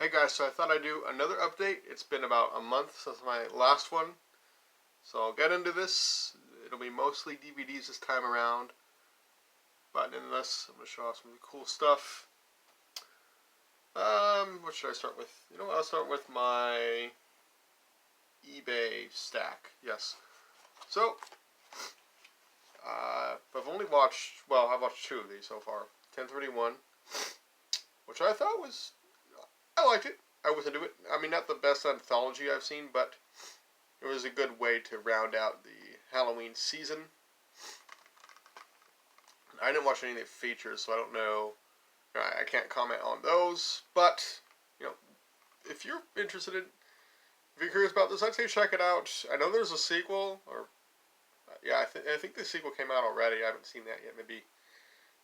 Hey guys, so I thought I'd do another update. It's been about a month since my last one, so I'll get into this. It'll be mostly DVDs this time around, but nonetheless, I'm going to show off some cool stuff. What should I start with? You know what, I'll start with my eBay stack. Yes. So, I've only watched, well, I've watched two of these so far. 1031, which I thought was, I liked it. I was into it. I mean, not the best anthology I've seen, but it was a good way to round out the Halloween season. I didn't watch any of the features, so I don't know. I can't comment on those. But, you know, if you're interested in, if you're curious about this, I'd say check it out. I know there's a sequel, or yeah, I think the sequel came out already. I haven't seen that yet. Maybe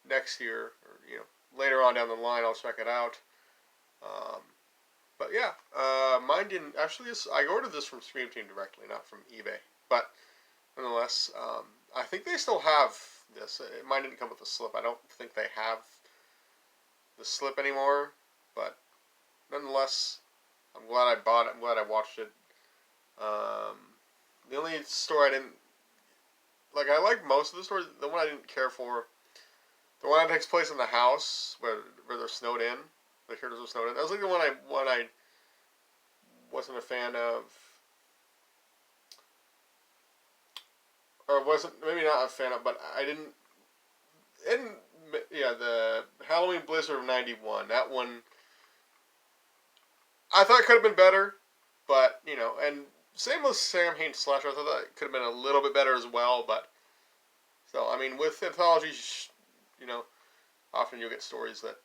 next year, or later on down the line, I'll check it out. Um, but yeah, mine didn't actually. I ordered this from Scream Team directly, not from eBay. But nonetheless, I think they still have this. Mine didn't come with a slip. I don't think they have the slip anymore. But nonetheless, I'm glad I bought it. I'm glad I watched it. Um, the only story I didn't like, I like most of the stories. The one I didn't care for, the one that takes place in the house where they're snowed in. The characters are snowed in. That was like the one I wasn't a fan of, or wasn't maybe not a fan of, but I didn't. And yeah, the Halloween Blizzard of '91. That one, I thought it could have been better, but and same with Sam Hain's Slasher. I thought that could have been a little bit better as well, but so I mean, with anthologies, you know, often you'll get stories that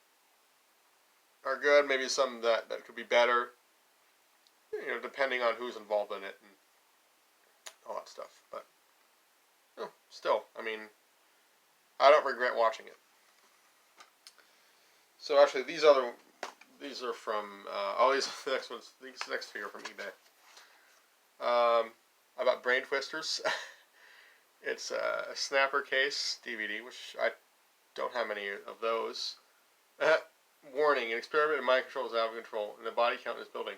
are good, maybe some that could be better, depending on who's involved in it and all that stuff. But still, I mean, I don't regret watching it. So actually, these are from these next few are from eBay. I bought Brain Twisters. It's a snapper case DVD, which I don't have many of those. Warning: an experiment in mind control is out of control, and the body count is building.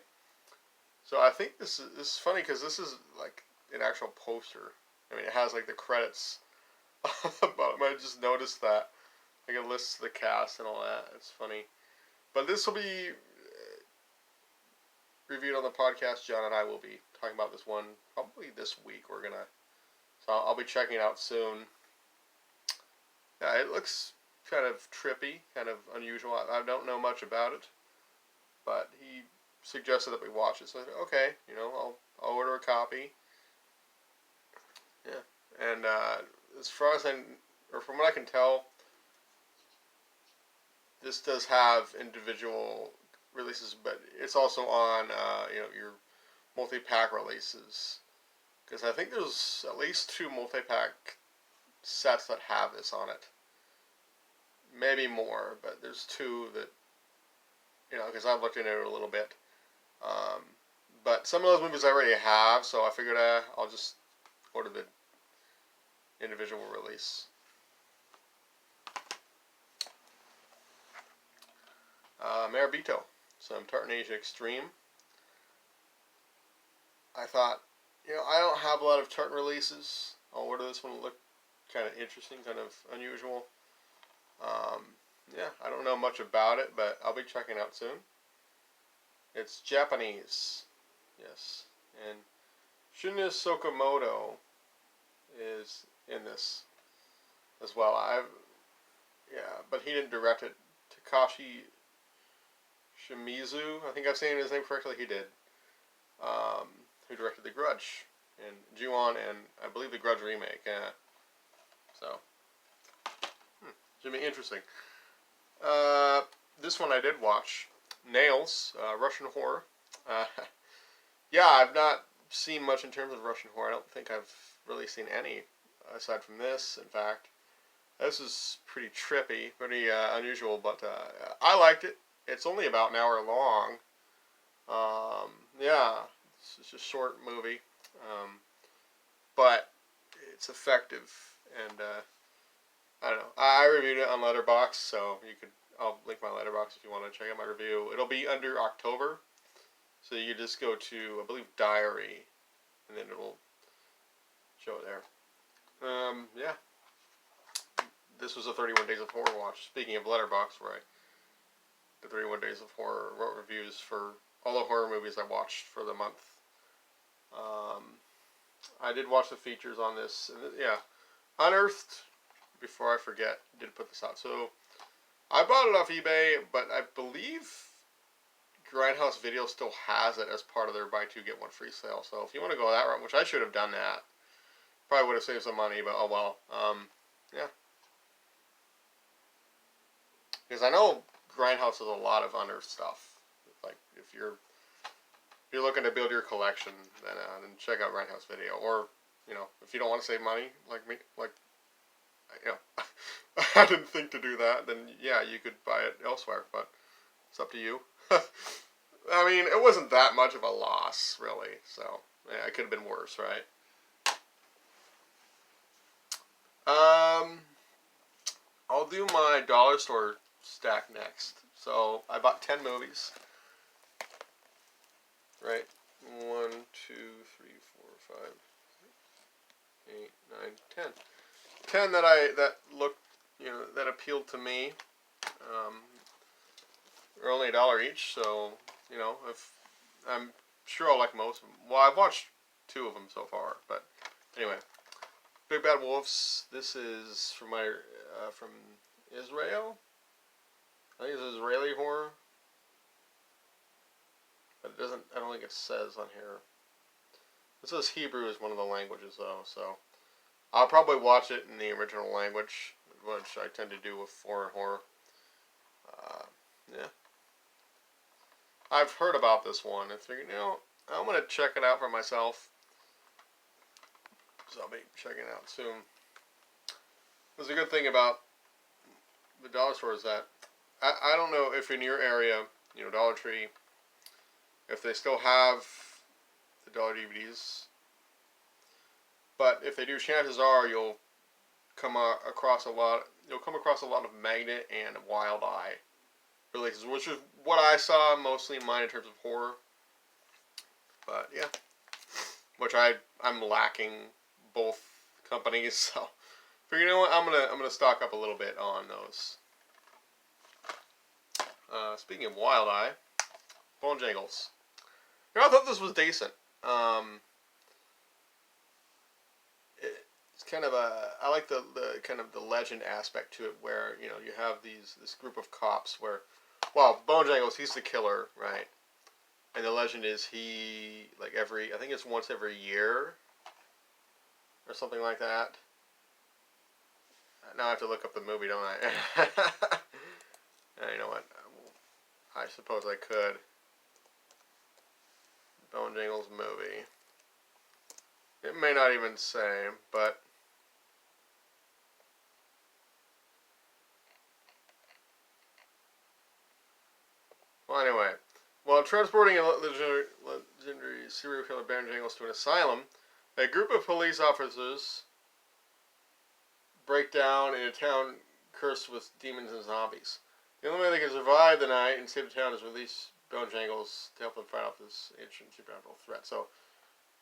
So I think this is funny because this is like an actual poster. I mean, it has like the credits bottom. I just noticed that. Like it lists the cast and all that. It's funny. But this will be reviewed on the podcast. John and I will be talking about this one probably this week. So I'll be checking it out soon. Yeah, it looks kind of trippy, kind of unusual. I don't know much about it, but he suggested that we watch it. So I said, okay, I'll order a copy. Yeah, and as far as from what I can tell, this does have individual releases, but it's also on your multi-pack releases. Because I think there's at least 2 multi-pack sets that have this on it. Maybe more, but there's 2 that, because I've looked into it a little bit. But some of those movies I already have, so I figured I'll just order the individual release. Marabito, some Tartan Asia Extreme. I thought, I don't have a lot of Tartan releases. I'll order this one. It looked kind of interesting, kind of unusual. Yeah, I don't know much about it, but I'll be checking it out soon. It's Japanese, yes, and Shinya Sokomoto is in this as well. But he didn't direct it. Takashi Shimizu, I think I'm saying his name correctly. He did. Who directed The Grudge and Ju-on and I believe The Grudge remake. So, should be interesting. This one I did watch. Nails, Russian horror. Yeah, I've not seen much in terms of Russian horror. I don't think I've really seen any aside from this. In fact, this is pretty trippy, pretty unusual, but I liked it. It's only about an hour long. Yeah, it's just a short movie, but it's effective, and I don't know. I reviewed it on Letterboxd, so I'll link my letterbox if you want to check out my review. It'll be under October, so you just go to, I believe, Diary, and then it'll show it there. Yeah. This was a 31 Days of Horror watch. Speaking of letterbox, where I did 31 Days of Horror, wrote reviews for all the horror movies I watched for the month. I did watch the features on this. And yeah, Unearthed, before I forget, did put this out. So I bought it off eBay, but I believe Grindhouse Video still has it as part of their buy two get one free sale. So if you want to go that route, which I should have done that, probably would have saved some money, but oh well. Yeah. Because I know Grindhouse has a lot of Unearthed stuff. Like if you're looking to build your collection, then check out Grindhouse Video. Or, if you don't want to save money, like me, I didn't think to do that, then yeah, you could buy it elsewhere, but it's up to you. I mean, it wasn't that much of a loss, really, so yeah, it could have been worse, right? I'll do my dollar store stack next. So I bought 10 movies. Right? 1, 2, 3, 4, 5, 8, 9, 10. 10 that looked, that appealed to me. They're only $1 each, so if I'm sure I'll like most of them. Well, I've watched 2 of them so far, but anyway. Big Bad Wolves. This is from from Israel. I think it's Israeli horror. But it doesn't. I don't think it says on here. It says Hebrew is one of the languages though, so I'll probably watch it in the original language, which I tend to do with foreign horror. Yeah. I've heard about this one and figured, I'm gonna check it out for myself. So I'll be checking it out soon. There's a good thing about the dollar store is that I don't know if in your area, Dollar Tree, if they still have the dollar DVDs, but if they do, chances are you'll come across a lot. You'll come across a lot of Magnet and Wild Eye releases, which is what I saw mostly in mine in terms of horror. But yeah, which I'm lacking both companies, so figure what, I'm gonna stock up a little bit on those. Speaking of Wild Eye, Bone Jangles. I thought this was decent. It's kind of I like the kind of the legend aspect to it, where you have this group of cops where, well, Bone Jangles, he's the killer, right? And the legend is he, like I think it's once every year or something like that. Now I have to look up the movie, don't I? You know what? I suppose I could. Bone Jangles movie. It may not even say, but well, anyway. While transporting a legendary serial killer Bone Jangles to an asylum, a group of police officers break down in a town cursed with demons and zombies. The only way they can survive the night and save the town is release Bone Jangles to help them fight off this ancient supernatural threat. So,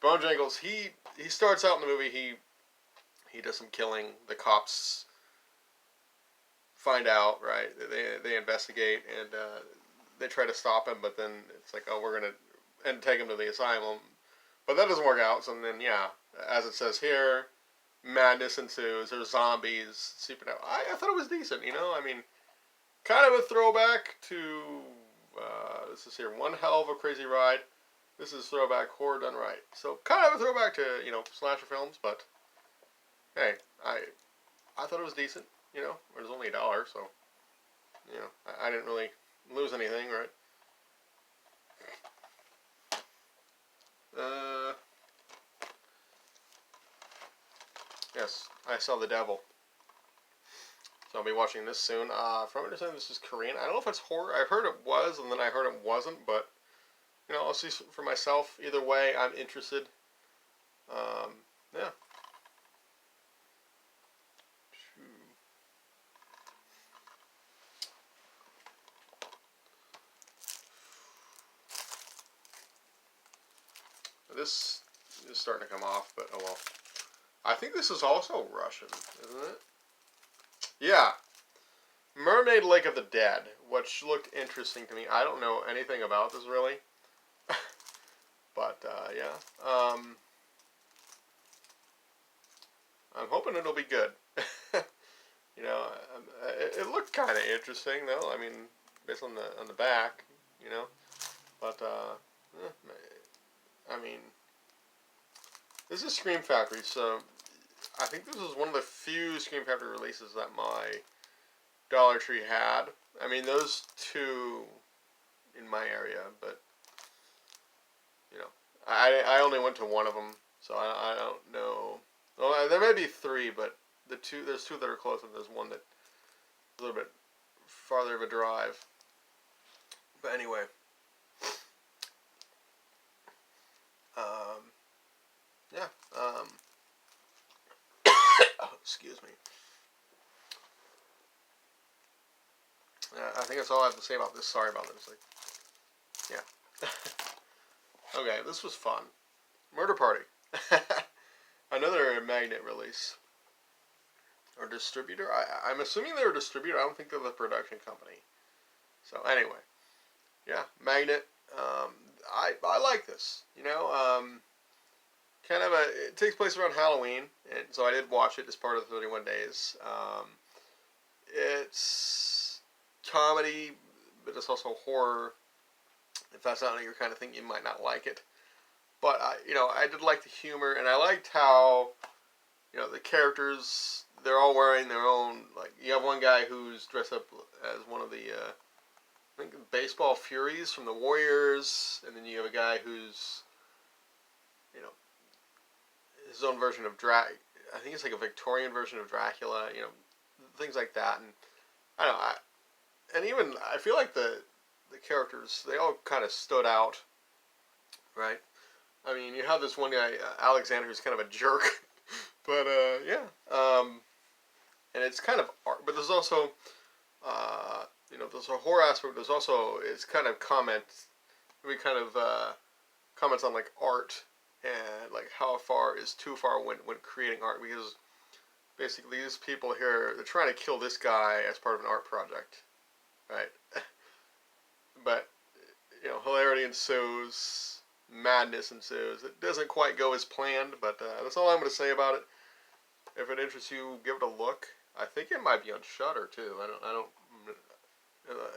Bone Jangles, he starts out in the movie, he does some killing. The cops find out, right? They investigate, and they try to stop him, but then it's like, oh, we're going to take him to the asylum. But that doesn't work out, so then, yeah, as it says here, madness ensues. There's zombies, supernatural. I thought it was decent, I mean, kind of a throwback to, this is here, One Hell of a Crazy Ride. This is throwback horror done right. So, kind of a throwback to, slasher films, but, hey, I thought it was decent, It was only $1, so, I didn't really lose anything, right? Yes, I Saw the Devil. So I'll be watching this soon. From understanding, this is Korean. I don't know if it's horror. I heard it was, and then I heard it wasn't, but, I'll see for myself. Either way, I'm interested. Yeah. this is starting to come off, but oh well. I think this is also Russian, isn't it? Yeah. Mermaid Lake of the Dead, which looked interesting to me. I don't know anything about this really. But, yeah. I'm hoping it'll be good. You know, it looked kind of interesting, though. I mean, based on the back, you know. But, I mean, this is Scream Factory, so I think this is one of the few Scream Factory releases that my Dollar Tree had. I mean, those two in my area, but, you know, I only went to one of them, so I don't know. Well, there may be three, but there's two that are close, and there's one that's a little bit farther of a drive. But anyway, yeah. Oh, excuse me. I think that's all I have to say about this. Sorry about this. Yeah. Okay, this was fun. Murder Party. Another Magnet release. Or distributor? I'm assuming they're a distributor. I don't think they're the production company. So anyway. Yeah, Magnet. I like this. You know, kind of it takes place around Halloween. And so I did watch it as part of the 31 Days. It's comedy, but it's also horror. If that's not your kind of thing, you might not like it. But you know, I did like the humor, and I liked how, you know, the characters, they're all wearing their own. Like, you have one guy who's dressed up as one of the I think baseball Furies from the Warriors, and then you have a guy who's, you know, his own version of I think it's like a Victorian version of Dracula. You know, things like that, and I don't know. And even I feel like the characters, they all kind of stood out, right? I mean, you have this one guy, Alexander, who's kind of a jerk, but yeah, and it's kind of art, but there's also, you know, there's a horror aspect. There's also, it's kind of comments on like art and like how far is too far when creating art, because basically these people here, they're trying to kill this guy as part of an art project, right? But, you know, hilarity ensues, madness ensues. It doesn't quite go as planned, but that's all I'm going to say about it. If it interests you, give it a look. I think it might be on Shudder too. I don't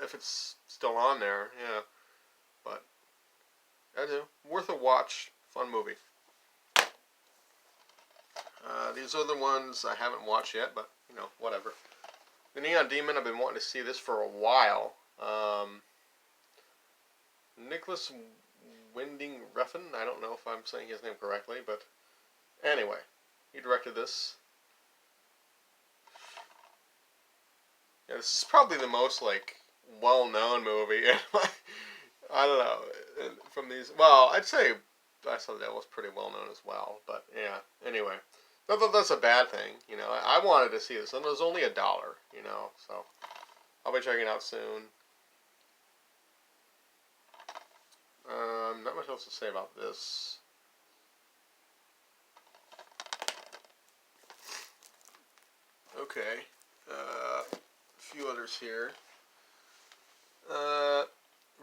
if it's still on there. Yeah, but I do. Worth a watch. Fun movie. These are the ones I haven't watched yet, but you know, whatever. The Neon Demon. I've been wanting to see this for a while. Nicholas Winding Refn. I don't know if I'm saying his name correctly, but anyway, he directed this. Yeah, this is probably the most like well-known movie. I don't know from these. Well, I'd say I saw that was pretty well-known as well. But yeah, anyway, not that that's a bad thing. You know, I wanted to see this, and it was only $1. You know, so I'll be checking it out soon. Not much else to say about this. Okay, a few others here.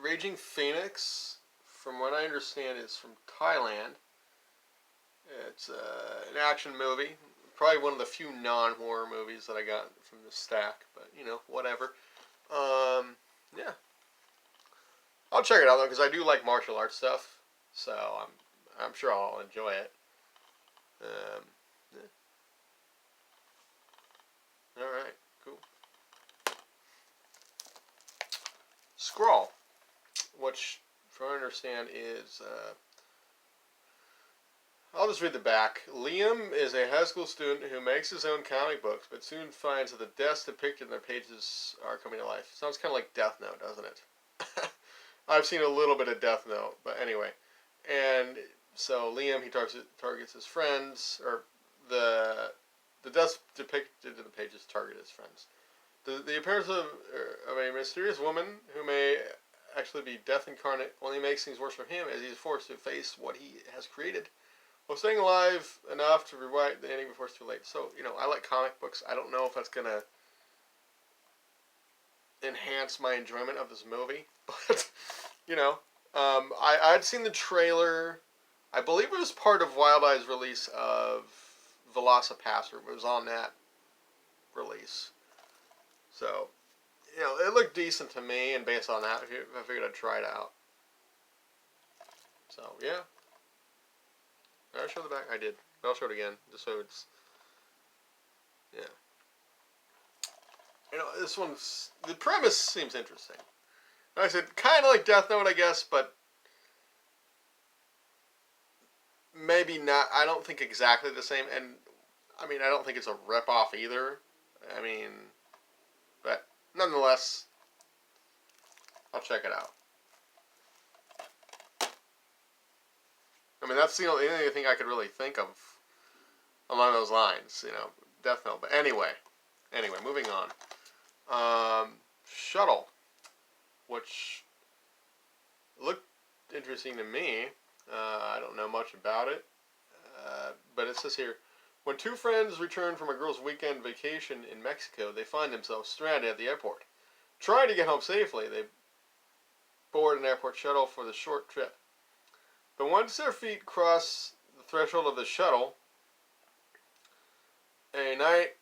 Raging Phoenix, from what I understand, is from Thailand. It's an action movie. Probably one of the few non-horror movies that I got from this stack, but you know, whatever. Yeah. I'll check it out though, because I do like martial arts stuff, so I'm sure I'll enjoy it. Yeah. All right, cool. Scrawl, which, from what I understand, is I'll just read the back. Liam is a high school student who makes his own comic books, but soon finds that the deaths depicted in their pages are coming to life. Sounds kind of like Death Note, doesn't it? I've seen a little bit of Death Note, but anyway. And so Liam, he targets his friends, or the deaths depicted in the pages target his friends. The appearance of a mysterious woman who may actually be death incarnate only makes things worse for him as he's forced to face what he has created. While staying alive enough to rewrite the ending before it's too late. So, I like comic books. I don't know if that's going to enhance my enjoyment of this movie. But, I'd seen the trailer. I believe it was part of Wild Eye's release of Velocipaster. It was on that release. So, it looked decent to me, and based on that, I figured I'd try it out. So, yeah. Did I show the back? I did. But I'll show it again, just so it's... Yeah. This one's... The premise seems interesting. Like I said, kind of like Death Note, I guess, but... Maybe not... I don't think exactly the same, and... I don't think it's a rip-off either. But... Nonetheless... I'll check it out. That's the only thing I could really think of along those lines, Death Note. But anyway, moving on. Shuttle, which looked interesting to me. I don't know much about it, but it says here, when two friends return from a girl's weekend vacation in Mexico, they find themselves stranded at the airport. Trying to get home safely, they board an airport shuttle for the short trip. But once their feet cross the threshold of the shuttle, a night,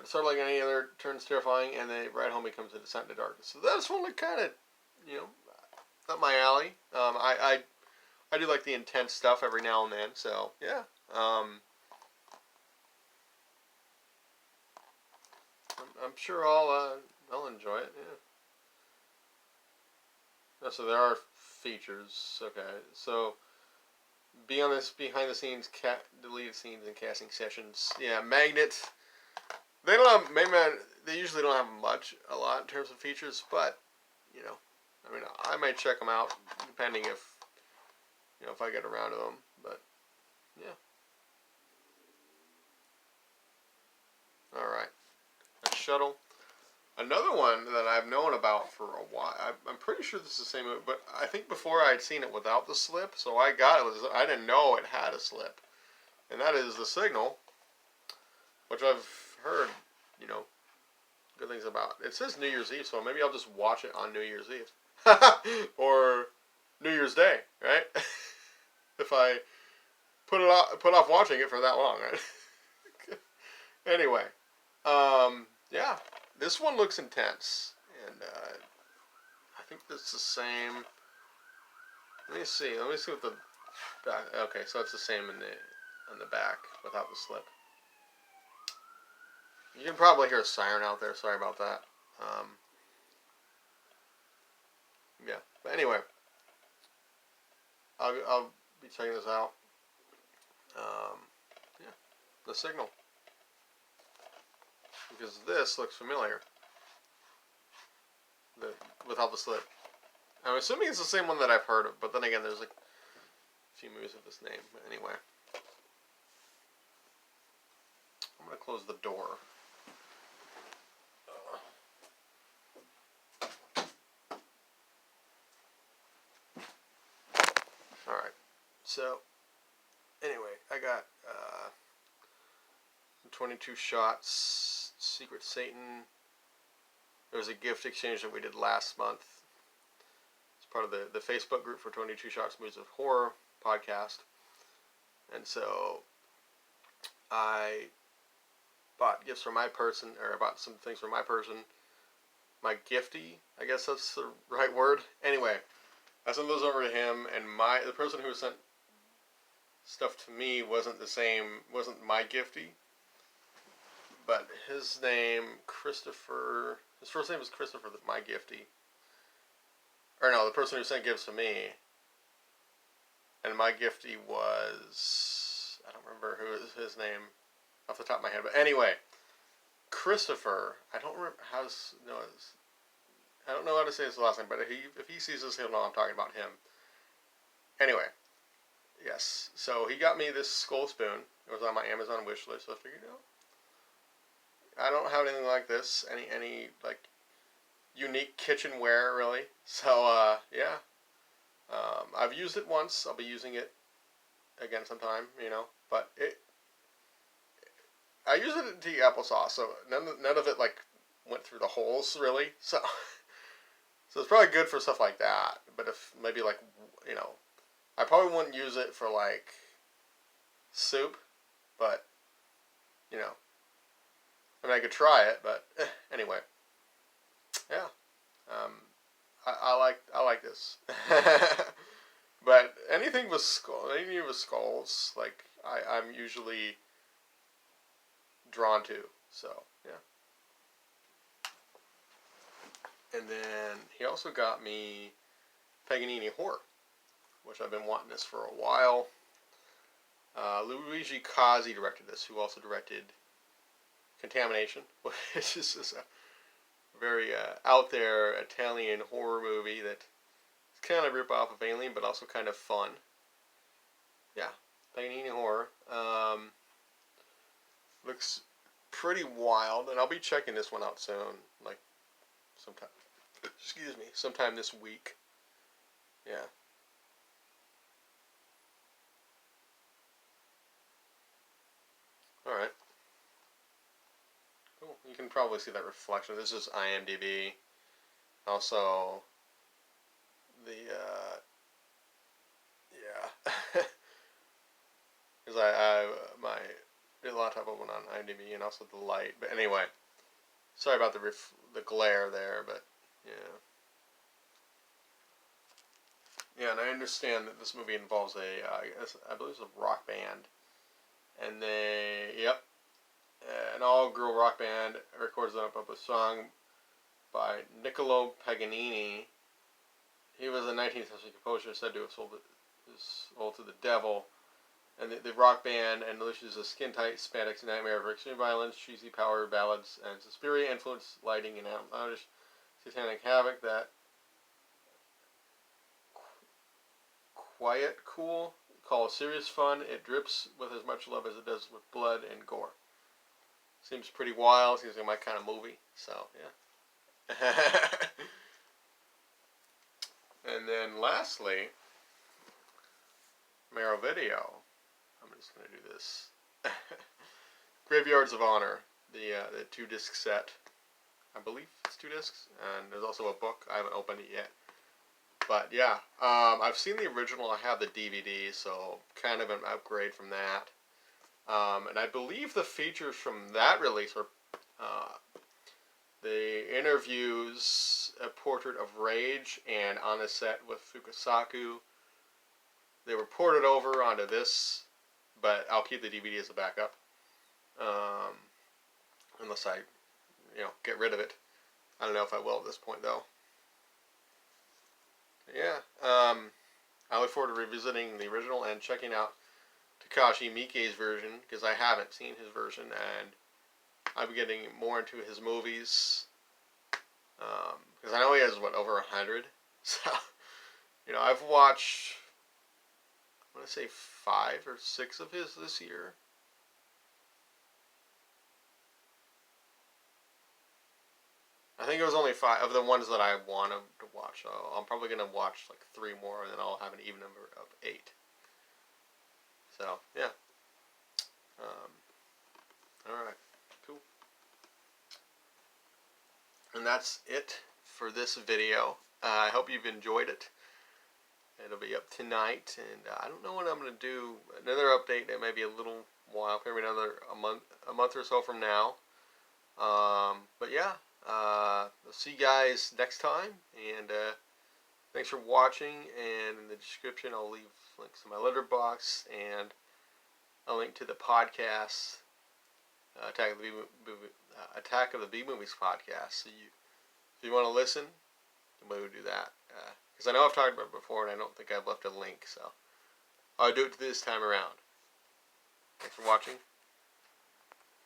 sort of like any other, turns terrifying, and the ride home becomes a descent into darkness. So this one looked kind of, up my alley. I do like the intense stuff every now and then, so yeah. I'm sure I'll enjoy it. Yeah. So there are features. Okay, so. Be on this behind the scenes, deleted scenes and casting sessions. Yeah, Magnet. They don't have they usually don't have a lot in terms of features, but I might check them out depending if I get around to them. But yeah. All right. A shuttle. Another one that I've known about for a while. I'm pretty sure this is the same movie, but I think before I'd seen it without the slip, so I got it. I didn't know it had a slip, and that is The Signal, which I've heard, good things about. It says New Year's Eve, so maybe I'll just watch it on New Year's Eve, or New Year's Day, right? If I put off watching it for that long, right? Anyway, yeah. This one looks intense, and I think that's the same. Let me see what the back. Okay, so it's the same on the back without the slip. You can probably hear a siren out there. Sorry about that. Yeah, but anyway, I'll be checking this out. Yeah, The Signal. Because this looks familiar. Without the slip. I'm assuming it's the same one that I've heard of, but then again, there's like a few movies with this name. But anyway. I'm going to close the door. Alright. So, anyway, I got 22 Shots, Secret Satan. There was a gift exchange that we did last month. It's part of the Facebook group for 22 Shots Movies of Horror podcast. And so I bought gifts for my person, or I bought some things for my person. My giftie, I guess that's the right word. Anyway, I sent those over to him, and the person who sent stuff to me wasn't my giftie. But his name, Christopher, his first name was Christopher, my giftie. Or no, the person who sent gifts to me. And my giftie was, I don't remember his name off the top of my head. But anyway, Christopher, I don't know how to say his last name, but if he sees this, he'll know I'm talking about him. Anyway, yes. So he got me this skull spoon. It was on my Amazon wish list, so I figured, I don't have anything like this, any like unique kitchenware really. So yeah. I've used it once. I'll be using it again sometime, you know. But I use it to eat applesauce, so none of it like went through the holes really. So so it's probably good for stuff like that. But if maybe like, you know, I probably wouldn't use it for like soup. But you know, I mean I could try it. But anyway, yeah. Um, I like this. But anything with skulls, like I'm usually drawn to. So yeah. And then he also got me Paganini Horror, which I've been wanting this for a while. Luigi Cozzi directed this, who also directed Contamination, which is just a very out there Italian horror movie that is kind of rip off of Alien, but also kind of fun. Yeah, Paganini Horror. Looks pretty wild, and I'll be checking this one out soon, like sometime. Excuse me, sometime this week. Yeah. All right. Cool. You can probably see that reflection. This is IMDb. Also, the yeah, because I my laptop open on IMDb and also the light. But anyway, sorry about the glare there, but yeah. Yeah, and I understand that this movie involves I believe it's a rock band, and yep, an all-girl rock band records up a song by Niccolo Paganini. He was a 19th century composer said to have sold his soul to the devil. And the rock band unleashes a skin-tight spandex nightmare of extreme violence, cheesy power ballads, and Suspiria influenced lighting and outlandish satanic havoc that quiet cool call serious fun. It drips with as much love as it does with blood and gore. Seems pretty wild. Seems like my kind of movie. So yeah. And then lastly, Mero Video. I'm just gonna do this. Graveyards of Honor, the 2-disc set. I believe it's 2 discs, and there's also a book. I haven't opened it yet. But yeah, I've seen the original. I have the DVD, so kind of an upgrade from that. And I believe the features from that release were the interviews, A Portrait of Rage, and On a Set with Fukasaku. They were ported over onto this, but I'll keep the DVD as a backup. Unless I, get rid of it. I don't know if I will at this point, though. Yeah. I look forward to revisiting the original and checking out Takashi Miike's version, because I haven't seen his version, and I'm getting more into his movies. Because I know he has, over 100? So, I've watched, I want to say 5 or 6 of his this year. I think it was only 5 of the ones that I wanted to watch. So I'm probably going to watch like 3 more, and then I'll have an even number of 8. So, yeah. Alright, cool. And that's it for this video. I hope you've enjoyed it. It'll be up tonight, and I don't know when I'm going to do another update. It may be a little while, maybe a month or so from now. But yeah, I'll see you guys next time, and thanks for watching. And in the description, I'll leave links to my letterbox and a link to the podcast, Attack of the B Movies podcast. So if you want to listen, we would do that. Because I know I've talked about it before, and I don't think I've left a link, so I'll do it this time around. Thanks for watching.